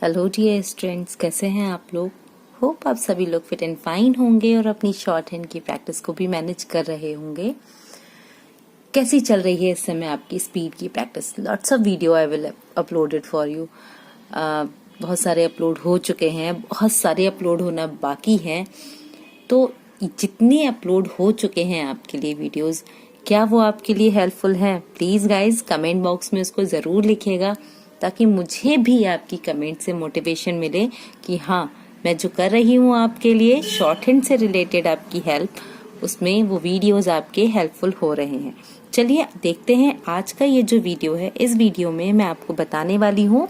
Hello dear students, कैसे हैं आप लोग। होप आप सभी लोग फिट एंड फाइन होंगे और अपनी शॉर्ट हैंड की प्रैक्टिस को भी मैनेज कर रहे होंगे। कैसी चल रही है इस समय आपकी स्पीड की practice. Lots of video I will uploaded for you. बहुत सारे अपलोड हो चुके हैं, बहुत सारे अपलोड होना बाकी हैं। तो जितने अपलोड हो चुके हैं आपके लिए वीडियोस, क्या वो आपके लिए हेल्पफुल हैं? प्लीज गाइज कमेंट बॉक्स में उसको जरूर लिखिएगा, ताकि मुझे भी आपकी कमेंट से मोटिवेशन मिले कि हाँ, मैं जो कर रही हूँ आपके लिए शॉर्ट हैंड से रिलेटेड आपकी हेल्प, उसमें वो वीडियोस आपके हेल्पफुल हो रहे हैं। चलिए देखते हैं आज का ये जो वीडियो है। इस वीडियो में मैं आपको बताने वाली हूँ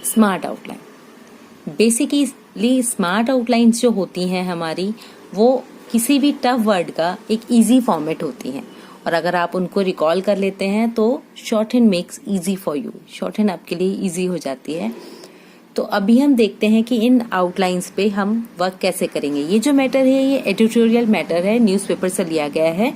smart outline. Basically smart outlines जो होती हैं हमारी, वो किसी भी टफ वर्ड का एक इजी फॉर्मेट होती हैं, और अगर आप उनको रिकॉल कर लेते हैं तो short hand makes easy for you. Short hand आपके लिए इजी हो जाती है। तो अभी हम देखते हैं कि इन आउटलाइंस पे हम वर्क कैसे करेंगे। ये जो मैटर है ये एडिटोरियल मैटर है, न्यूज़पेपर से लिया गया है,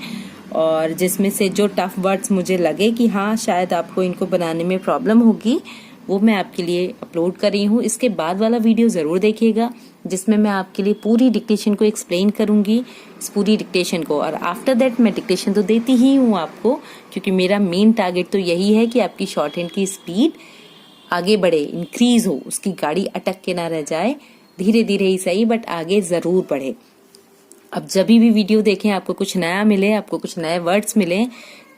और जिसमें से जो टफ वर्ड्स मुझे लगे कि हाँ शायद आपको इनको बनाने में प्रॉब्लम होगी, वो मैं आपके लिए अपलोड कर रही हूँ। इसके बाद वाला वीडियो जरूर देखिएगा, जिसमें मैं आपके लिए पूरी डिक्टेशन को एक्सप्लेन करूंगी, इस पूरी डिक्टेशन को। और आफ्टर दैट मैं डिक्टेशन तो देती ही हूँ आपको, क्योंकि मेरा मेन टारगेट तो यही है कि आपकी शॉर्ट हैंड की स्पीड आगे बढ़े, इंक्रीज हो, उसकी गाड़ी अटक के ना रह जाए। धीरे धीरे ही सही, बट आगे जरूर बढ़े। अब जब भी वीडियो देखें आपको कुछ नया मिले, आपको कुछ नए वर्ड्स मिले,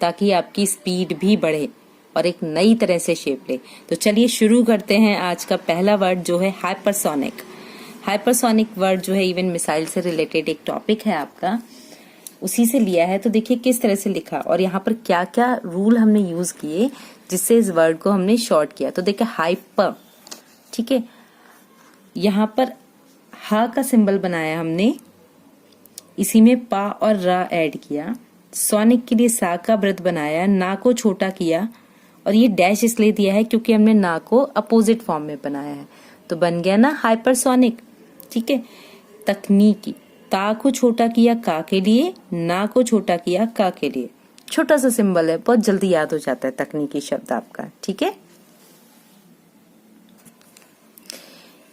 ताकि आपकी स्पीड भी बढ़े और एक नई तरह से शेप ले। तो चलिए शुरू करते हैं। आज का पहला वर्ड जो है हाइपरसोनिक। हाइपरसोनिक वर्ड जो है इवन मिसाइल से रिलेटेड एक टॉपिक है आपका, उसी से लिया है। तो देखिए किस तरह से लिखा और यहाँ पर क्या क्या रूल हमने यूज किए जिससे इस वर्ड को हमने शॉर्ट किया। तो देखिए हाइपर, ठीक है, यहाँ पर हा का सिंबल बनाया हमने, इसी में पा और रा ऐड किया। सोनिक के लिए सा का व्रत बनाया, ना को छोटा किया, और ये डैश इसलिए दिया है क्योंकि हमने ना को अपोजिट फॉर्म में बनाया है। तो बन गया ना हाइपरसोनिक। ठीक है, तकनीकी, ता को छोटा किया का के लिए, ना को छोटा किया का के लिए। छोटा सा सिंबल है, बहुत जल्दी याद हो जाता है तकनीकी शब्द आपका। ठीक है,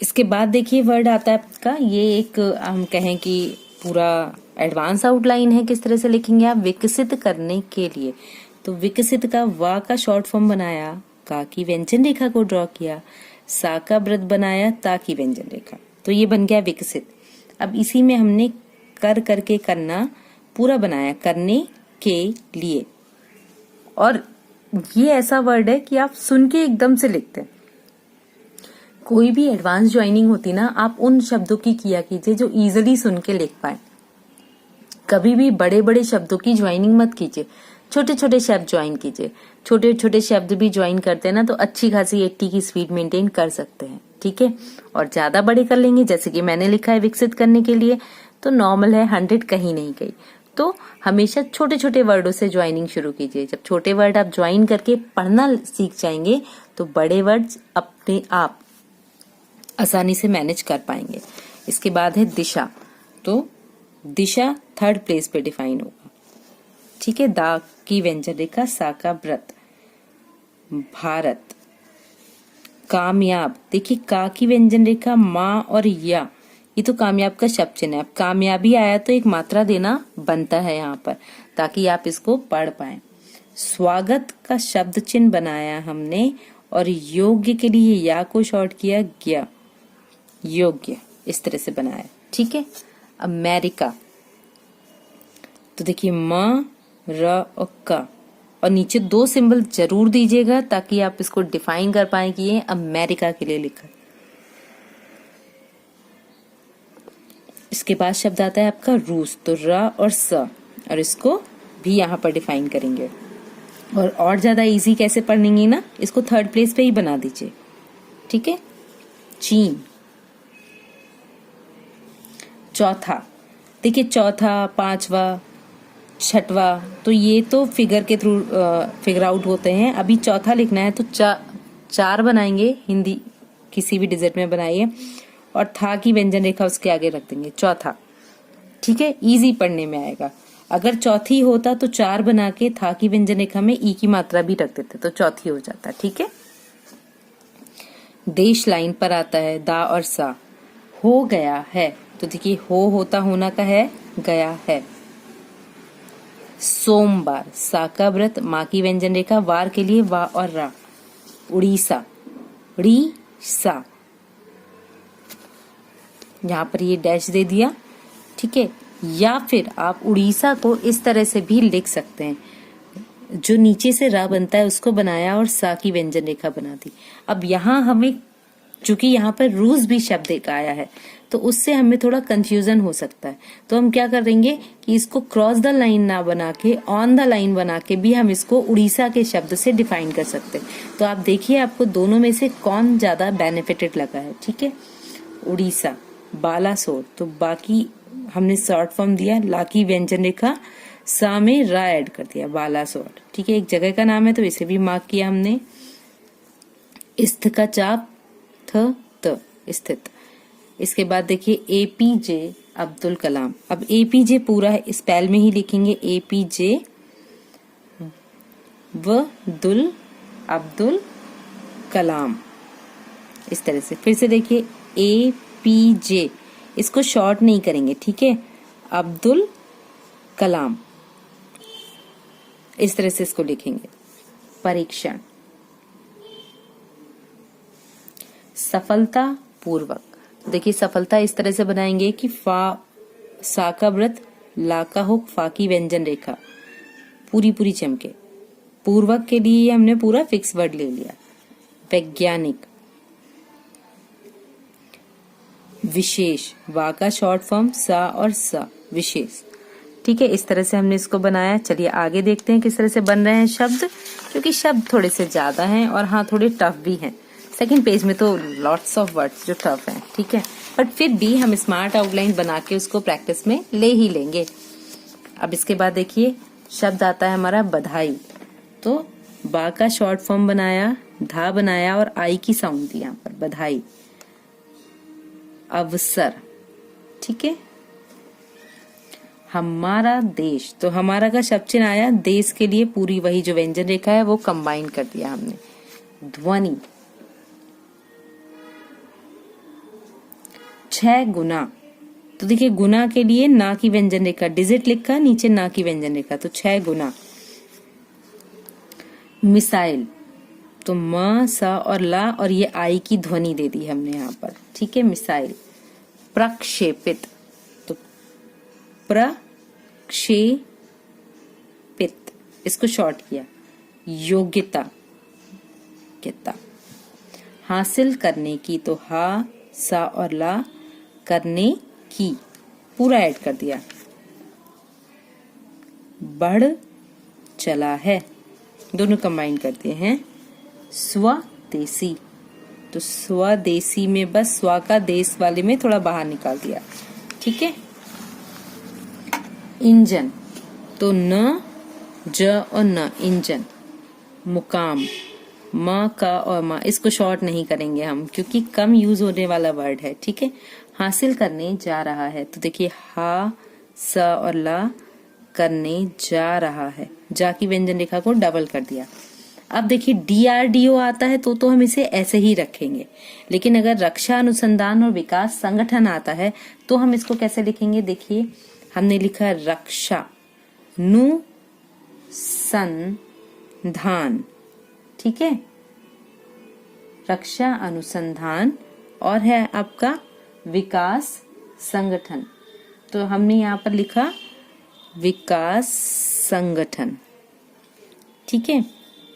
इसके बाद देखिए वर्ड आता है आपका, ये एक हम कहें कि पूरा एडवांस आउटलाइन है। किस तरह से लिखेंगे आप? विकसित करने के लिए। तो विकसित का वा का शॉर्ट फॉर्म बनाया, का की व्यंजन रेखा को ड्रॉ किया, सा का व्रत बनाया, ता की व्यंजन रेखा। तो ये बन गया विकसित। अब इसी में हमने कर करके करना पूरा बनाया, करने के लिए। और ये ऐसा वर्ड है कि आप सुन के एकदम से लिखते हैं। कोई भी एडवांस ज्वाइनिंग होती ना, आप उन शब्दों की किया कीजिए जो इजीली सुन के लिख पाए। कभी भी बड़े बड़े शब्दों की ज्वाइनिंग मत कीजिए, छोटे छोटे शब्द ज्वाइन कीजिए। छोटे छोटे शब्द भी ज्वाइन करते हैं ना तो अच्छी खासी 80 की स्पीड मेंटेन कर सकते हैं। ठीक है, और ज्यादा बड़े कर लेंगे, जैसे कि मैंने लिखा है विकसित करने के लिए, तो नॉर्मल है, 100 कहीं नहीं गई। तो हमेशा छोटे छोटे वर्डों से ज्वाइनिंग शुरू कीजिए। जब छोटे वर्ड आप ज्वाइन करके पढ़ना सीख जाएंगे तो बड़े वर्ड्स अपने आप आसानी से मैनेज कर पाएंगे। इसके बाद है दिशा। तो दिशा 3rd प्लेस पे डिफाइन होगा। ठीक है, दा की व्यंजन रेखा, सा का व्रत, भारत, कामयाब। देखिए का की व्यंजन रेखा, माँ और या, ये तो कामयाब का शब्द चिन्ह है। अब कामयाबी आया तो एक मात्रा देना बनता है यहाँ पर, ताकि आप इसको पढ़ पाए। स्वागत का शब्द चिन्ह बनाया हमने, और योग्य के लिए या को शॉर्ट किया, गया, योग्य, इस तरह से बनाया। ठीक है, अमेरिका। तो देखिए म, र और का, और नीचे 2 सिंबल जरूर दीजिएगा ताकि आप इसको डिफाइन कर पाए कि ये अमेरिका के लिए लिखा। इसके बाद शब्द आता है आपका रूस। तो र और स, और इसको भी यहाँ पर डिफाइन करेंगे। और ज्यादा इजी कैसे पढ़ेंगे ना, इसको 3rd प्लेस पे ही बना दीजिए। ठीक है, चीन। चौथा, देखिए चौथा, 5वां, 6वां, तो ये तो फिगर के थ्रू फिगर आउट होते हैं। अभी चौथा लिखना है तो 4 बनाएंगे, हिंदी किसी भी डिजिट में बनाइए, और था की व्यंजन रेखा उसके आगे रख देंगे, चौथा। ठीक है, इजी पढ़ने में आएगा। अगर चौथी होता तो 4 बना के था की व्यंजन रेखा में ई की मात्रा भी रख देते तो चौथी हो जाता। ठीक है, देश लाइन पर आता है, दा और सा। हो गया है, तो देखिए हो होता होना का है, गया है। सोमवार, सा का व्रत, माँ की व्यंजन रेखा, वार के लिए वा और रा। उड़ीसा, ड़ी सा, यहाँ पर ये डैश दे दिया, ठीक है। या फिर आप उड़ीसा को इस तरह से भी लिख सकते हैं, जो नीचे से रा बनता है उसको बनाया और सा की व्यंजन रेखा बना दी। अब यहाँ हमें, चूंकि यहाँ पर रूस भी शब्द एक आया है, तो उससे हमें थोड़ा कंफ्यूजन हो सकता है। तो हम क्या करेंगे कि इसको क्रॉस द लाइन ना बना के ऑन द लाइन बना के भी हम इसको उड़ीसा के शब्द से डिफाइन कर सकते हैं। तो आप देखिए आपको दोनों में से कौन ज्यादा बेनिफिटेड लगा है, ठीक है। उड़ीसा, बालासोर, तो बाकी हमने शॉर्ट फॉर्म दिया, ला की व्यंजन रेखा, सा में रा ऐड कर दिया, बालासोर, ठीक है। एक जगह का नाम है तो इसे भी मार्क किया हमने। स्थ का चाप, थ त, स्थित। इसके बाद देखिए एपीजे अब्दुल कलाम। अब एपीजे पूरा है, स्पेल में ही लिखेंगे, एपीजे व दुल अब्दुल कलाम, इस तरह से। फिर से देखिए एपीजे, इसको शॉर्ट नहीं करेंगे, ठीक है, अब्दुल कलाम, इस तरह से इसको लिखेंगे। परीक्षण, सफलता पूर्वक, देखिए सफलता इस तरह से बनाएंगे कि फा, सा का व्रत, ला का हुक, फा की व्यंजन रेखा पूरी पूरी चमके। पूर्वक के लिए हमने पूरा फिक्स वर्ड ले लिया। वैज्ञानिक, विशेष, वा का शॉर्ट फॉर्म, सा और सा, विशेष, ठीक है। इस तरह से हमने इसको बनाया। चलिए आगे देखते हैं किस तरह से बन रहे हैं शब्द, क्योंकि शब्द थोड़े से ज्यादा हैं और हाँ थोड़े टफ भी हैं। सेकंड पेज में तो लॉट्स ऑफ वर्ड्स जो टफ हैं, ठीक है, बट फिर भी हम स्मार्ट आउटलाइन बना के उसको प्रैक्टिस में ले ही लेंगे। अब इसके बाद देखिए शब्द आता है हमारा बधाई। तो बा का शॉर्ट फॉर्म बनाया, धा बनाया और आई की साउंड दी यहाँ पर, बधाई। अवसर, ठीक है। हमारा देश, तो हमारा का शब्द चिन्ह आया, देश के लिए पूरी वही जो व्यंजन रेखा है वो कंबाइन कर दिया हमने। ध्वनि, 6 गुना, तो देखिए गुना के लिए ना की व्यंजन रेखा, डिजिट लिखा, नीचे ना की व्यंजन रेखा, तो 6 गुना। मिसाइल, तो म, सा और ला और ये आई की ध्वनि दे दी हमने यहाँ पर, ठीक है, मिसाइल। प्रक्षेपित, तो प्रक्षेपित, इसको शॉर्ट किया। योग्यता, योग्यता। हासिल करने की, तो हा, सा और ला, करने की पूरा ऐड कर दिया। बढ़ चला है, दोनों कंबाइन करते हैं। स्वदेशी, तो स्वदेशी में बस स्व का देश वाले में थोड़ा बाहर निकाल दिया, ठीक है। इंजन, तो न, ज और न, इंजन। मुकाम, म का और मा, इसको शॉर्ट नहीं करेंगे हम क्योंकि कम यूज होने वाला वर्ड है, ठीक है। हासिल करने जा रहा है, तो देखिए हा, स और ला, करने जा रहा है, जा की व्यंजन रेखा को डबल कर दिया। अब देखिए DRDO आता है तो हम इसे ऐसे ही रखेंगे, लेकिन अगर रक्षा अनुसंधान और विकास संगठन आता है तो हम इसको कैसे लिखेंगे। देखिए हमने लिखा रक्षा अनुसंधान, ठीक है, रक्षा अनुसंधान, और है आपका विकास संगठन, तो हमने यहाँ पर लिखा विकास संगठन, ठीक है।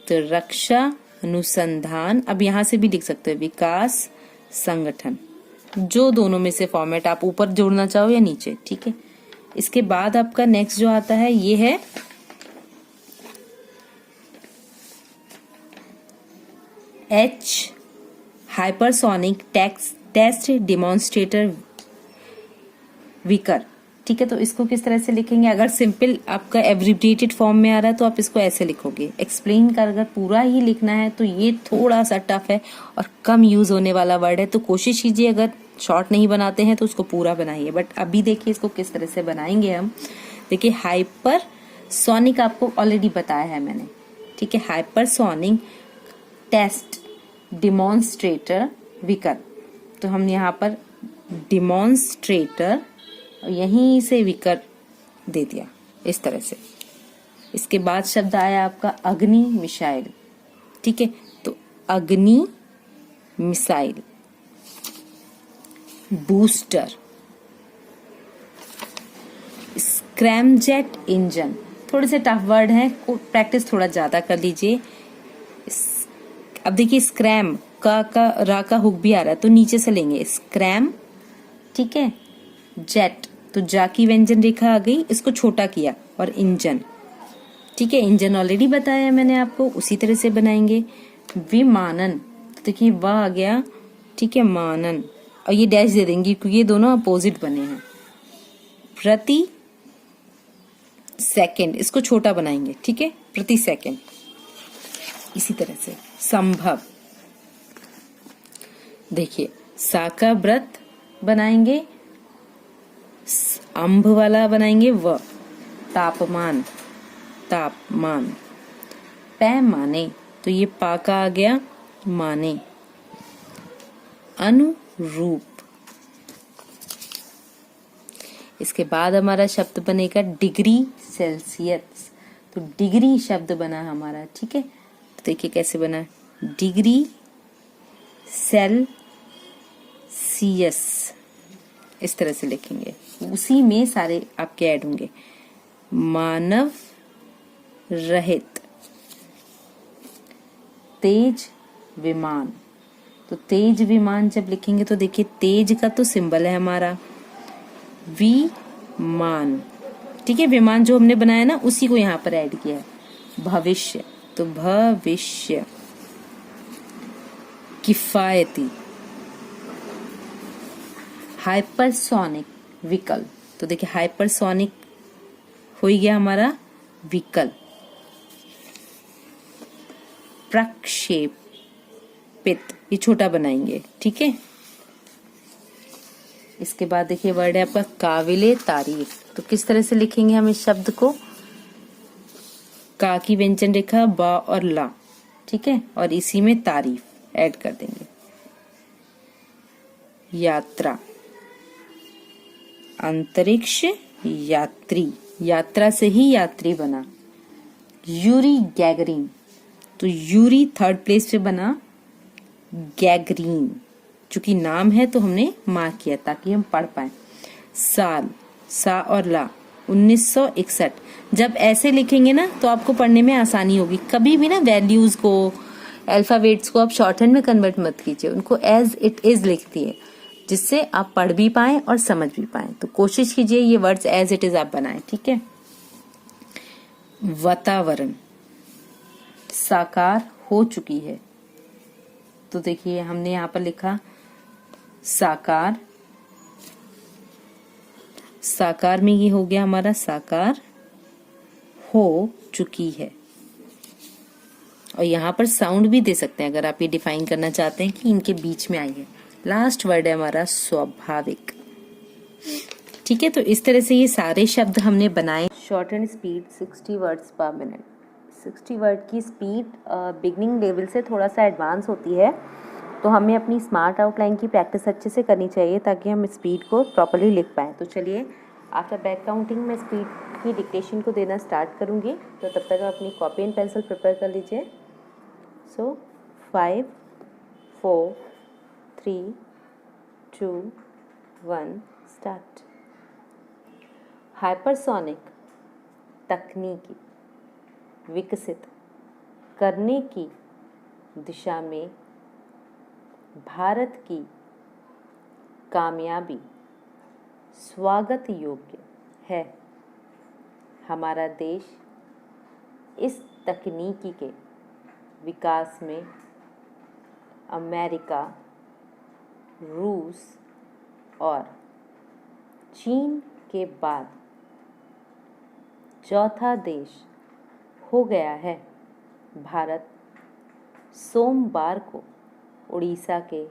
तो रक्षा अनुसंधान, अब यहां से भी लिख सकते हैं विकास संगठन, जो दोनों में से फॉर्मेट आप ऊपर जोड़ना चाहो या नीचे, ठीक है। इसके बाद आपका नेक्स्ट जो आता है ये है H, hypersonic test demonstrator vehicle, ठीक है। तो इसको किस तरह से लिखेंगे, अगर सिंपल आपका एब्रिविएटेड फॉर्म में आ रहा है तो आप इसको ऐसे लिखोगे। एक्सप्लेन कर अगर पूरा ही लिखना है तो ये थोड़ा सा टफ है और कम यूज होने वाला वर्ड है, तो कोशिश कीजिए अगर शॉर्ट नहीं बनाते हैं तो उसको पूरा बनाइए। बट अभी देखिए इसको किस तरह से बनाएंगे हम। देखिए हाइपरसोनिक आपको ऑलरेडी बताया है मैंने, ठीक है। हाइपरसोनिक टेस्ट डेमोन्स्ट्रेटर विकर, तो हमने यहाँ पर डिमॉन्स्ट्रेटर और यहीं से विकर दे दिया इस तरह से। इसके बाद शब्द आया आपका अग्नि मिसाइल, ठीक है, तो अग्नि मिसाइल। बूस्टर, स्क्रैमजेट इंजन, थोड़े से टफ वर्ड हैं, प्रैक्टिस थोड़ा ज्यादा कर लीजिए। अब देखिए स्क्रैम का रा का हुक भी आ रहा है तो नीचे से लेंगे स्क्रैम, ठीक है। जेट, तो जा की व्यंजन रेखा आ गई, इसको छोटा किया, और इंजन, ठीक है, इंजन ऑलरेडी बताया मैंने आपको, उसी तरह से बनाएंगे। विमानन, तो देखिए वह आ गया, ठीक है, मानन, और ये डैश दे देंगे क्योंकि ये दोनों अपोजिट बने हैं। प्रति सेकंड, इसको छोटा बनाएंगे, ठीक है, प्रति सेकंड। इसी तरह से संभव, देखिए सा का व्रत बनाएंगे, अंभ वाला बनाएंगे व, तापमान, तापमान। पैमाने, तो ये पा का आ गया माने। अनुरूप, इसके बाद हमारा शब्द बनेगा डिग्री सेल्सियस, तो डिग्री शब्द बना हमारा, ठीक है। तो देखिए कैसे बना, डिग्री सेल्सियस, इस तरह से लिखेंगे, उसी में सारे आपके ऐड होंगे। मानव रहित, तेज विमान, तो तेज विमान जब लिखेंगे तो देखिए तेज का तो सिंबल है हमारा विमान, ठीक है, विमान जो हमने बनाया ना उसी को यहाँ पर ऐड किया है। भविष्य, तो भविष्य। किफायती, हाइपरसोनिक व्हीकल, तो देखिए हाइपरसोनिक हो ही गया हमारा व्हीकल। प्रक्षेपित, ये छोटा बनाएंगे, ठीक है। इसके बाद देखिए वर्ड है आपका काबिले तारीफ, तो किस तरह से लिखेंगे हम इस शब्द को, का की व्यंजन रेखा बा और ला, ठीक है, और इसी में तारीफ ऐड कर देंगे। यात्रा, अंतरिक्ष यात्री, यात्रा से ही यात्री बना। यूरी गैगरीन, तो यूरी थर्ड प्लेस पे बना, गैगरीन चूंकि नाम है तो हमने मार्क किया ताकि हम पढ़ पाए। साल, सा और ला, 1961, जब ऐसे लिखेंगे ना तो आपको पढ़ने में आसानी होगी। कभी भी ना वैल्यूज को, अल्फाबेट्स को आप शॉर्ट हैंड में कन्वर्ट मत कीजिए, उनको एज इट इज लिख दिए, जिससे आप पढ़ भी पाएं और समझ भी पाएं। तो कोशिश कीजिए ये वर्ड्स एज इट इज आप बनाएं, ठीक है। वातावरण, साकार हो चुकी है, तो देखिए हमने यहाँ पर लिखा साकार, साकार में ये हो गया हमारा साकार हो चुकी है। और यहाँ पर साउंड भी दे सकते हैं अगर आप ये डिफाइन करना चाहते हैं कि इनके बीच में आई है। लास्ट वर्ड है हमारा स्वाभाविक, ठीक है। तो इस तरह से ये सारे शब्द हमने बनाए। शॉर्ट एंड स्पीड 60 वर्ड्स पर मिनट। 60 वर्ड की स्पीड बिगनिंग लेवल से थोड़ा सा एडवांस होती है, तो हमें अपनी स्मार्ट आउटलाइन की प्रैक्टिस अच्छे से करनी चाहिए ताकि हम स्पीड को प्रॉपरली लिख पाएँ। तो चलिए आफ्टर बैक काउंटिंग में स्पीड की डिक्टेशन को देना स्टार्ट करूँगी, तो तब तक आप अपनी कॉपी एंड पेंसिल प्रिपेयर कर लीजिए। सो 5 4 3 2 1 स्टार्ट। हाइपरसोनिक, तकनीकी, विकसित करने की दिशा में भारत की कामयाबी स्वागत योग्य है। हमारा देश इस तकनीकी के विकास में अमेरिका, रूस और चीन के बाद चौथा देश हो गया है। भारत सोमवार को उड़ीसा के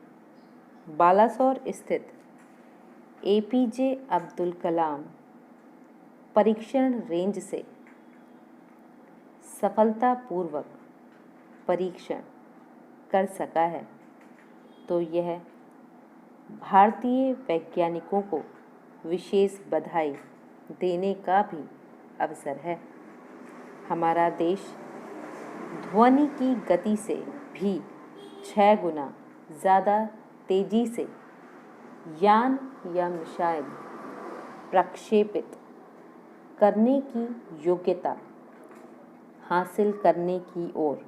बालासोर स्थित एपीजे अब्दुल कलाम परीक्षण रेंज से सफलतापूर्वक परीक्षण कर सका है। तो यह भारतीय वैज्ञानिकों को विशेष बधाई देने का भी अवसर है। हमारा देश ध्वनि की गति से भी 6 गुना ज़्यादा तेजी से यान या मिसाइल प्रक्षेपित करने की योग्यता हासिल करने की ओर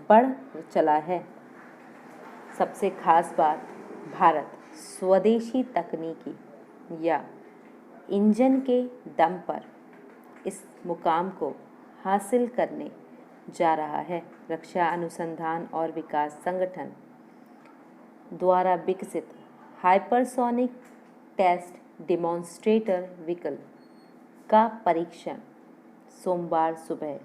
बढ़ चला है। सबसे खास बात, भारत स्वदेशी तकनीकी या इंजन के दम पर इस मुकाम को हासिल करने जा रहा है। रक्षा अनुसंधान और विकास संगठन द्वारा विकसित हाइपरसोनिक टेस्ट डिमॉन्स्ट्रेटर व्हीकल का परीक्षण सोमवार सुबह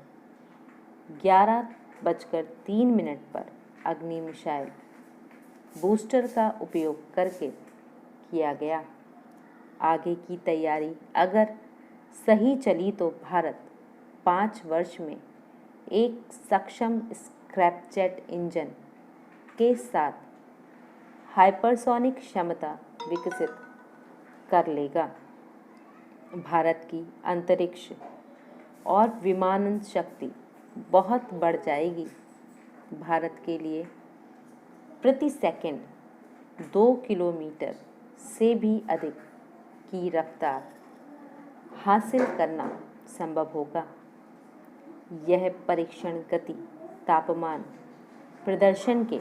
11:03 पर अग्नि मिसाइल बूस्टर का उपयोग करके किया गया। आगे की तैयारी अगर सही चली तो भारत 5 वर्ष में एक सक्षम स्क्रैपजेट इंजन के साथ हाइपरसोनिक क्षमता विकसित कर लेगा। भारत की अंतरिक्ष और विमानन शक्ति बहुत बढ़ जाएगी। भारत के लिए प्रति सेकंड 2 किलोमीटर से भी अधिक की रफ्तार हासिल करना संभव होगा। यह परीक्षण गति, तापमान, प्रदर्शन के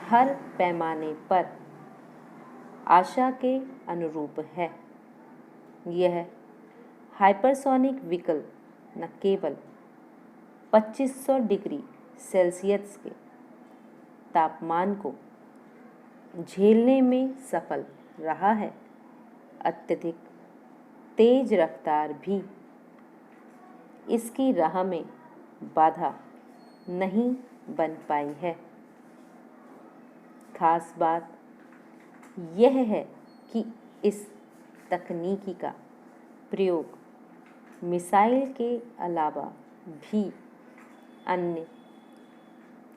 हर पैमाने पर आशा के अनुरूप है। यह हाइपरसोनिक व्हीकल न केवल 2500 डिग्री सेल्सियस के तापमान को झेलने में सफल रहा है, अत्यधिक तेज रफ्तार भी इसकी राह में बाधा नहीं बन पाई है। खास बात यह है कि इस तकनीकी का प्रयोग मिसाइल के अलावा भी अन्य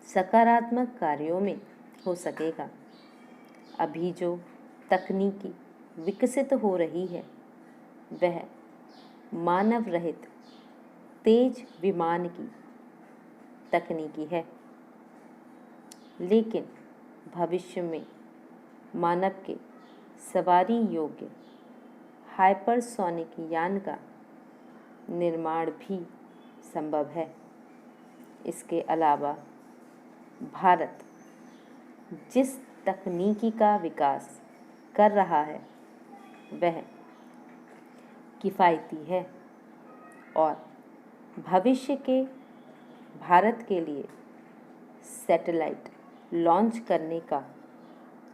सकारात्मक कार्यों में हो सकेगा। अभी जो तकनीकी विकसित हो रही है वह मानव रहित तेज विमान की तकनीकी है, लेकिन भविष्य में मानव के सवारी योग्य हाइपरसोनिक यान का निर्माण भी संभव है। इसके अलावा भारत जिस तकनीकी का विकास कर रहा है वह किफ़ायती है और भविष्य के भारत के लिए सैटेलाइट लॉन्च करने का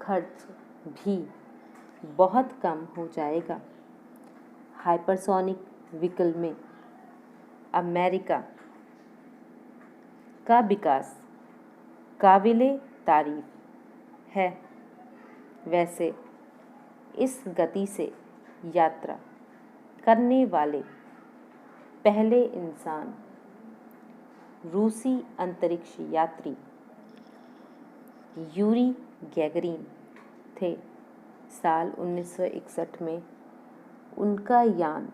खर्च भी बहुत कम हो जाएगा। हाइपरसोनिक व्हीकल में अमेरिका का विकास काबिले तारीफ है। वैसे इस गति से यात्रा करने वाले पहले इंसान रूसी अंतरिक्ष यात्री यूरी गैगरिन थे। साल 1961 में उनका यान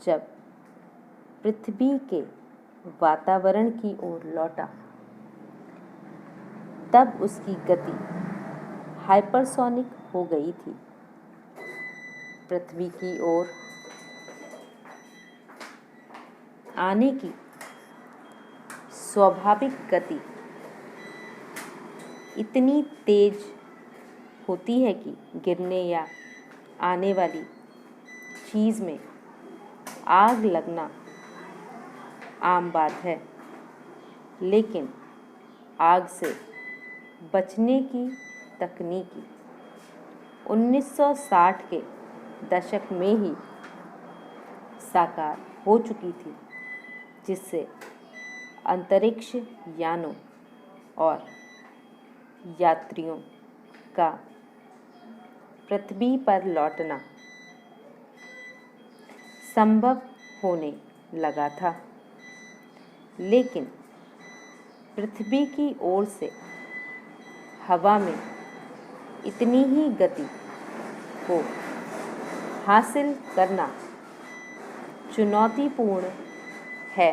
जब पृथ्वी के वातावरण की ओर लौटा तब उसकी गति हाइपरसोनिक हो गई थी। पृथ्वी की ओर आने की स्वाभाविक गति इतनी तेज होती है कि गिरने या आने वाली चीज़ में आग लगना आम बात है, लेकिन आग से बचने की तकनीकी 1960 के दशक में ही साकार हो चुकी थी, जिससे अंतरिक्ष यानों और यात्रियों का पृथ्वी पर लौटना संभव होने लगा था। लेकिन पृथ्वी की ओर से हवा में इतनी ही गति को हासिल करना चुनौतीपूर्ण है।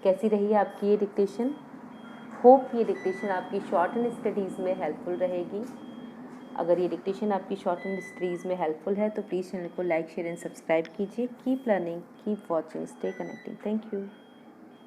कैसी रही आपकी ये डिक्टेशन? होप ये डिक्टेशन आपकी शॉर्ट एंड स्टडीज़ में हेल्पफुल रहेगी। अगर ये डिक्टेशन आपकी शॉर्ट एंड स्टडीज़ में हेल्पफुल है तो प्लीज़ चैनल को लाइक शेयर एंड सब्सक्राइब कीजिए। Keep learning, keep watching, stay connecting. Thank you.